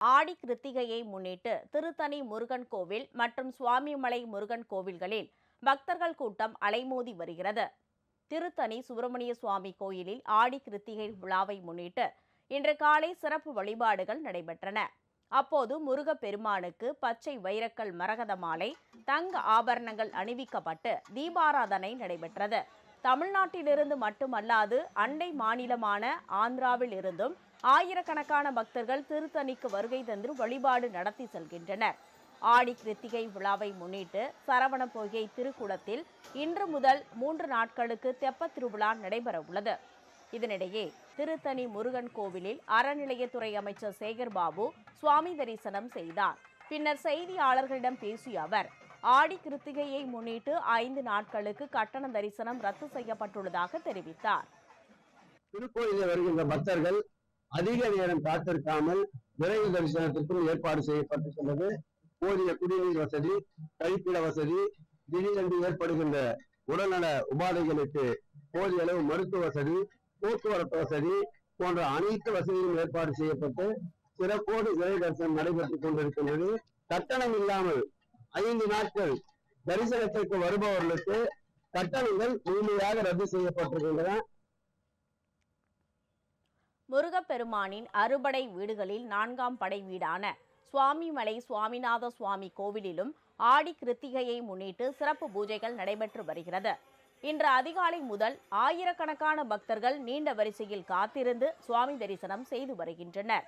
ஆடி கிருத்திகையை முன்னிட்டு திருத்தணி முருகன் கோவில் மற்றும் சுவாமிமலை முருகன் கோவில்களில் பக்தர்கள் கூட்டம் அலைமோதி வருகிறது. திருத்தணி சுப்பிரமணிய சுவாமி கோயிலில் ஆடி கிருத்திகை விழாவை முன்னிட்டு இன்று காலை சிறப்பு வழிபாடுகள் நடைபெற்றன. அப்போது முருகப்பெருமானுக்கு பச்சை வைரக்கல் மரகத மாலை, தங்க ஆபரணங்கள் அணிவிக்கப்பட்டு தீபாராதனை நடைபெற்றது. தமிழ்நாட்டிலிருந்து மட்டுமல்லாது அண்டை மாநிலமான ஆந்திராவில் இருந்தும் ஆயிரக்கணக்கான பக்தர்கள் திருத்தணிக்கு வருகை தந்து வழிபாடு நடத்தி செல்கின்றனர். ஆடி கிருத்திகை விழாவை முன்னிட்டு சரவண பொய்கை திருக்குளத்தில் இன்று முதல் 3 நாட்களுக்கு தெப்பத் திருவிழா நடைபெற உள்ளது. இதனிடையே திருத்தணி முருகன் கோவிலில் அறநிலையத்துறை அமைச்சர் சேகர்பாபு சுவாமி தரிசனம் செய்தார். பின்னர் செய்தியாளர்களிடம் பேசிய அவர், ஆடி கிருத்திகையை முன்னிட்டு 5 நாட்களுக்கு கட்டண தரிசனம் ரத்து செய்யப்பட்டுள்ளதாக தெரிவித்தார். திருக்கோயிலில் வருகின்ற பக்தர்கள் அதிக நேரம் காத்திருக்காமல் விரைவு தரிசனத்திற்கும் ஏற்பாடு செய்யப்பட்டுள்ளது. போதிய குடிநீர் வசதி, கழிப்பிட வசதி, திடீரென்று ஏற்படுகின்ற உடல்நல உபாதைகளுக்கு போதிய அளவு மருத்துவ வசதி, போக்குவரத்து வசதி போன்ற அனைத்து வசதியும் ஏற்பாடு செய்யப்பட்டு சிறப்போடு விரைவு தரிசனம் நடைபெற்றுக் கொண்டிருக்கின்றது. கட்டணம் இல்லாமல் 5 நாட்கள் தரிசனத்திற்கு வருபவர்களுக்கு கட்டணங்கள் முழுமையாக ரத்து செய்யப்பட்டிருக்கின்றன. முருகப்பெருமானின் அறுபடை வீடுகளில் 4ஆம் படை வீடான சுவாமிமலை சுவாமிநாத சுவாமி கோவிலிலும் ஆடி கிருத்திகையை முன்னிட்டு சிறப்பு பூஜைகள் நடைபெற்று வருகிறது. இன்று அதிகாலை முதல் ஆயிரக்கணக்கான பக்தர்கள் நீண்ட வரிசையில் காத்திருந்து சுவாமி தரிசனம் செய்து வருகின்றனர்.